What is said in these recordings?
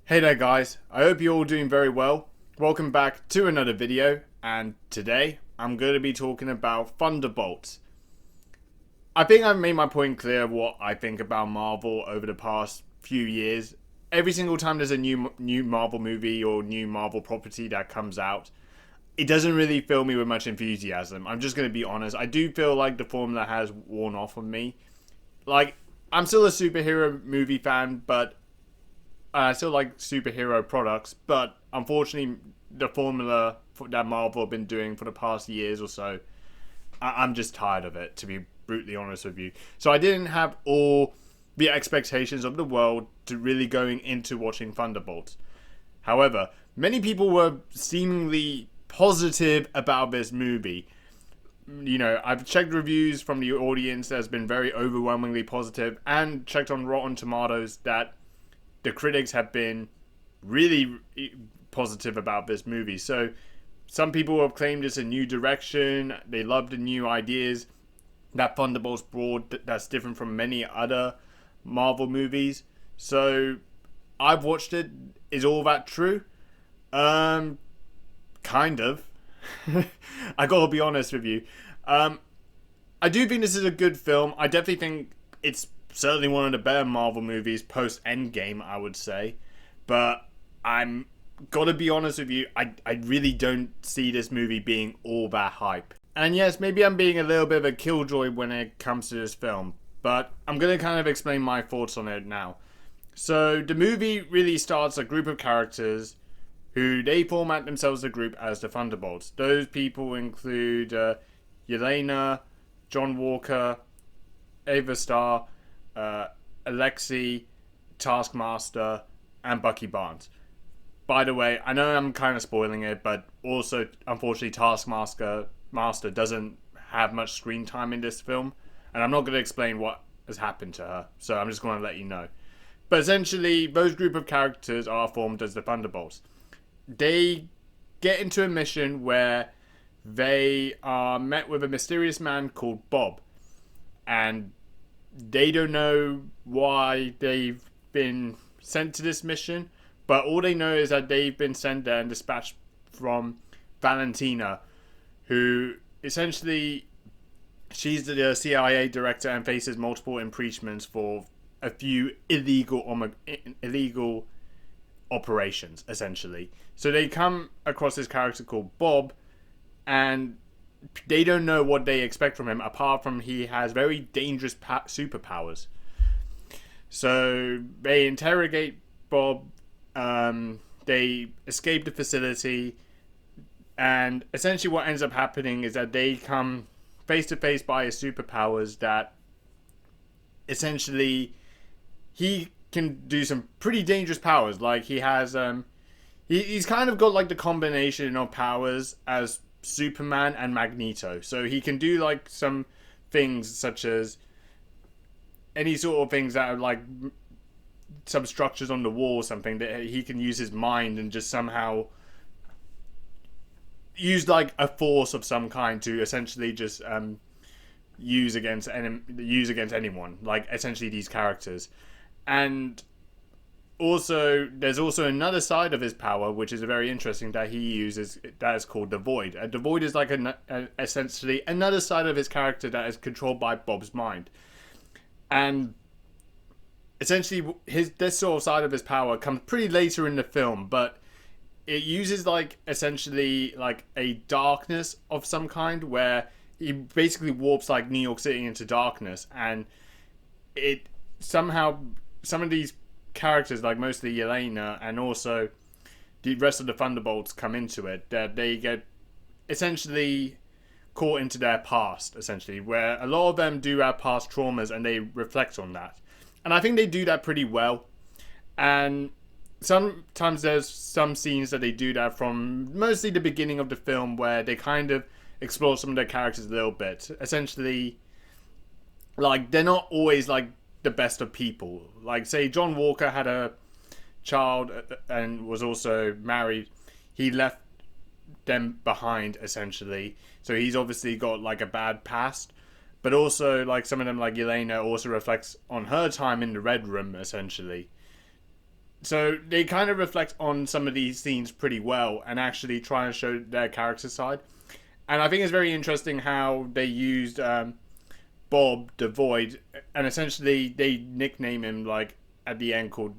Hey there guys, I hope you're all doing very well. Welcome back to another video, and today I'm going to be talking about Thunderbolts. I think I've made my point clear what I think about Marvel over the past few years. Every single time there's a new Marvel movie or new Marvel property that comes out, it doesn't really fill me with much enthusiasm. I'm just going to be honest. I do feel like the formula has worn off on me. Like, I'm still a superhero movie fan, but I still like superhero products, but unfortunately, the formula that Marvel have been doing for the past years or so, I'm just tired of it, to be brutally honest with you. So I didn't have all the expectations of the world to really going into watching Thunderbolts. However, many people were seemingly positive about this movie. You know, I've checked reviews from the audience that's been very overwhelmingly positive, and checked on Rotten Tomatoes that the critics have been really positive about this movie. So some people have claimed it's a new direction. They love the new ideas that Thunderbolts brought that's different from many other Marvel movies. So I've watched it. Is all that true? Kind of. I gotta be honest with you. I do think this is a good film. I definitely think it's certainly one of the better Marvel movies post Endgame, I would say. But I'm gotta be honest with you, I really don't see this movie being all that hype. And yes, maybe I'm being a little bit of a killjoy when it comes to this film, but I'm gonna kind of explain my thoughts on it now. So the movie really starts a group of characters who they format themselves a group as the Thunderbolts. Those people include Yelena, John Walker, Ava Starr, Alexei, Taskmaster, and Bucky Barnes. By the way, I know I'm kind of spoiling it, but also, unfortunately, Taskmaster doesn't have much screen time in this film, and I'm not going to explain what has happened to her, so I'm just going to let you know. But essentially, those group of characters are formed as the Thunderbolts. They get into a mission where they are met with a mysterious man called Bob, and they don't know why they've been sent to this mission, but all they know is that they've been sent there and dispatched from Valentina, who essentially, she's the CIA director and faces multiple impeachments for a few illegal operations, essentially. So they come across this character called Bob, and they don't know what they expect from him, apart from he has very dangerous superpowers. So they interrogate Bob, they escape the facility, and essentially what ends up happening is that they come face to face by his superpowers that essentially he can do some pretty dangerous powers. Like he has, he's kind of got like the combination of powers as Superman and Magneto. So he can do like some things such as any sort of things that are like some structures on the wall or something, that he can use his mind and just somehow use like a force of some kind to essentially just use against anyone, like essentially these characters. And also, there's also another side of his power, which is very interesting, that he uses, that is called the Void. The Void is like essentially another side of his character that is controlled by Bob's mind. And essentially, this sort of side of his power comes pretty later in the film, but it uses like essentially like a darkness of some kind, where he basically warps like New York City into darkness, and it somehow, some of these characters, like mostly Yelena and also the rest of the Thunderbolts, come into it, that they get essentially caught into their past, essentially, where a lot of them do have past traumas and they reflect on that. And I think they do that pretty well. And sometimes there's some scenes that they do that from mostly the beginning of the film, where they kind of explore some of their characters a little bit. Essentially, like, they're not always like the best of people. Like, say John Walker had a child and was also married. He left them behind, essentially, so he's obviously got like a bad past. But also, like, some of them, like Yelena, also reflects on her time in the Red Room, essentially. So they kind of reflect on some of these scenes pretty well and actually try and show their character side. And I think it's very interesting how they used Bob the Void, and essentially they nickname him like at the end called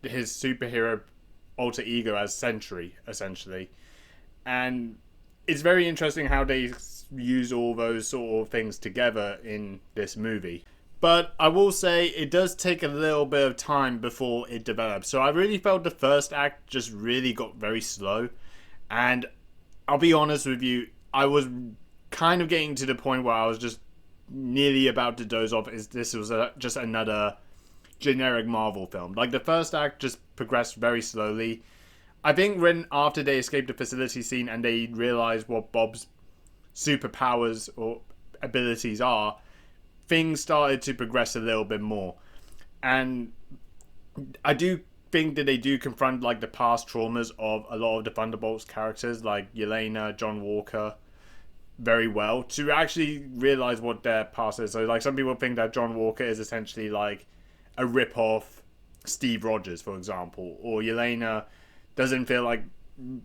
his superhero alter ego as Sentry, essentially. And it's very interesting how they use all those sort of things together in this movie. But I will say it does take a little bit of time before it develops. So I really felt the first act just really got very slow. And I'll be honest with you, I was kind of getting to the point where I was just nearly about to doze off. This was just another generic Marvel film. Like the first act just progressed very slowly. I think when after they escaped the facility scene and they realized what Bob's superpowers or abilities are, things started to progress a little bit more. And I do think that they do confront like the past traumas of a lot of the Thunderbolts characters like Yelena, John Walker very well to actually realize what their past is. So like some people think that John Walker is essentially like a rip-off Steve Rogers, for example, or Yelena doesn't feel like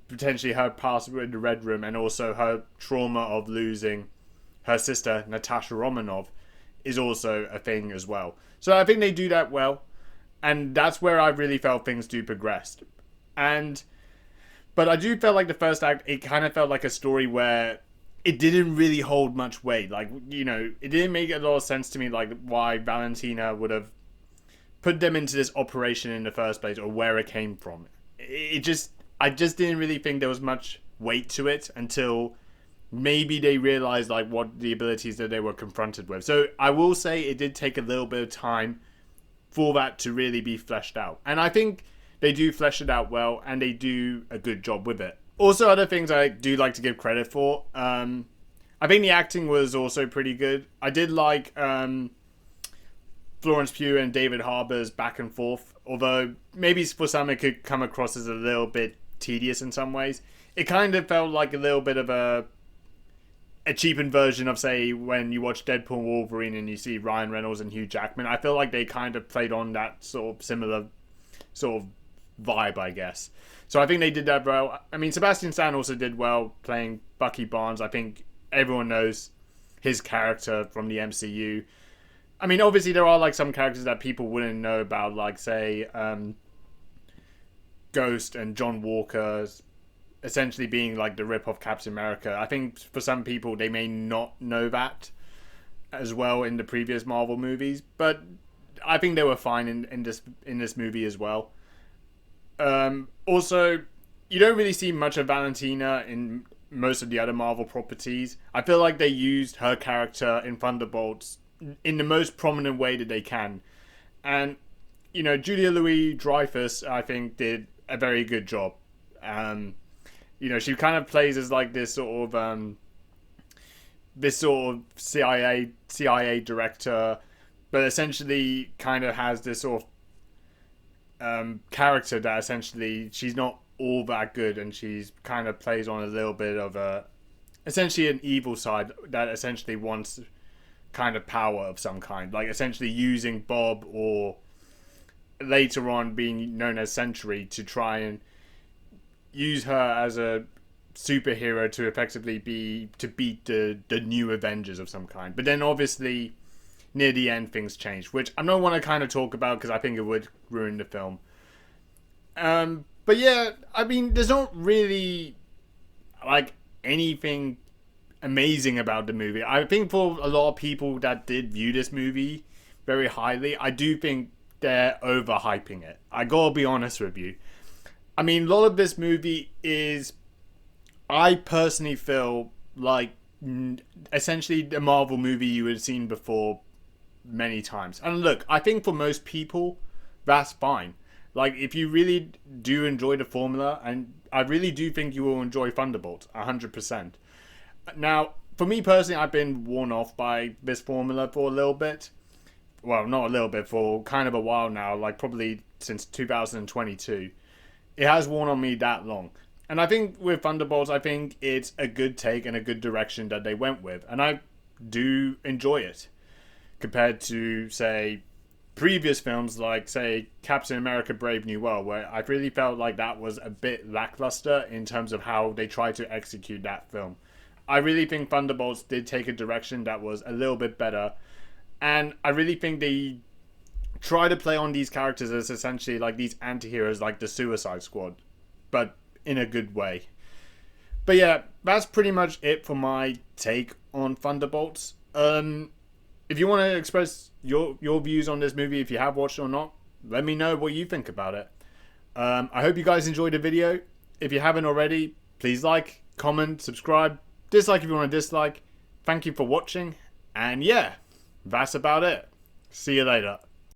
potentially her past in the Red Room and also her trauma of losing her sister Natasha Romanoff is also a thing as well. So I think they do that well, and that's where I really felt things do progress. But I do feel like the first act, it kind of felt like a story where it didn't really hold much weight. Like, you know, it didn't make a lot of sense to me, like why Valentina would have put them into this operation in the first place or where it came from. I just didn't really think there was much weight to it until maybe they realized like what the abilities that they were confronted with. So I will say it did take a little bit of time for that to really be fleshed out. And I think they do flesh it out well and they do a good job with it. Also, other things I do like to give credit for. I think the acting was also pretty good. I did like Florence Pugh and David Harbour's back and forth. Although maybe for some it could come across as a little bit tedious in some ways. It kind of felt like a little bit of a cheapened version of, say, when you watch Deadpool and Wolverine and you see Ryan Reynolds and Hugh Jackman. I feel like they kind of played on that sort of similar sort of vibe, I guess. So I think they did that well. I mean, Sebastian Stan also did well playing Bucky Barnes. I think everyone knows his character from the MCU. I mean, obviously there are like some characters that people wouldn't know about, like say Ghost and John Walker essentially being like the rip-off Captain America. I think for some people they may not know that as well in the previous Marvel movies, but I think they were fine in this movie as well. Also, you don't really see much of Valentina in most of the other Marvel properties. I feel like they used her character in Thunderbolts in the most prominent way that they can. And, you know, Julia Louis-Dreyfus, I think, did a very good job. You know, she kind of plays as like this sort of CIA director, but essentially kind of has this sort of character that essentially she's not all that good, and she's kind of plays on a little bit of essentially an evil side that essentially wants kind of power of some kind, like essentially using Bob or later on being known as Sentry to try and use her as a superhero to effectively beat the new Avengers of some kind. But then obviously near the end things changed, which I don't want to kind of talk about because I think it would ruin the film. But yeah, I mean, there's not really like anything amazing about the movie. I think for a lot of people that did view this movie very highly, I do think they're overhyping it. I gotta be honest with you. I mean, a lot of this movie is, I personally feel like essentially the Marvel movie you had seen before many times. And look, I think for most people, that's fine. Like, if you really do enjoy the formula, and I really do think you will enjoy Thunderbolts, 100%. Now, for me personally, I've been worn off by this formula for a little bit. Well, not a little bit, for kind of a while now, like probably since 2022. It has worn on me that long. And I think with Thunderbolts, I think it's a good take and a good direction that they went with. And I do enjoy it. Compared to, say, previous films like, say, Captain America Brave New World, where I really felt like that was a bit lackluster in terms of how they tried to execute that film. I really think Thunderbolts did take a direction that was a little bit better, and I really think they try to play on these characters as essentially like these anti-heroes like the Suicide Squad, but in a good way. But yeah, that's pretty much it for my take on Thunderbolts. If you want to express your views on this movie, if you have watched it or not, let me know what you think about it. I hope you guys enjoyed the video. If you haven't already, please like, comment, subscribe, dislike if you want to dislike. Thank you for watching, and yeah, that's about it. See you later.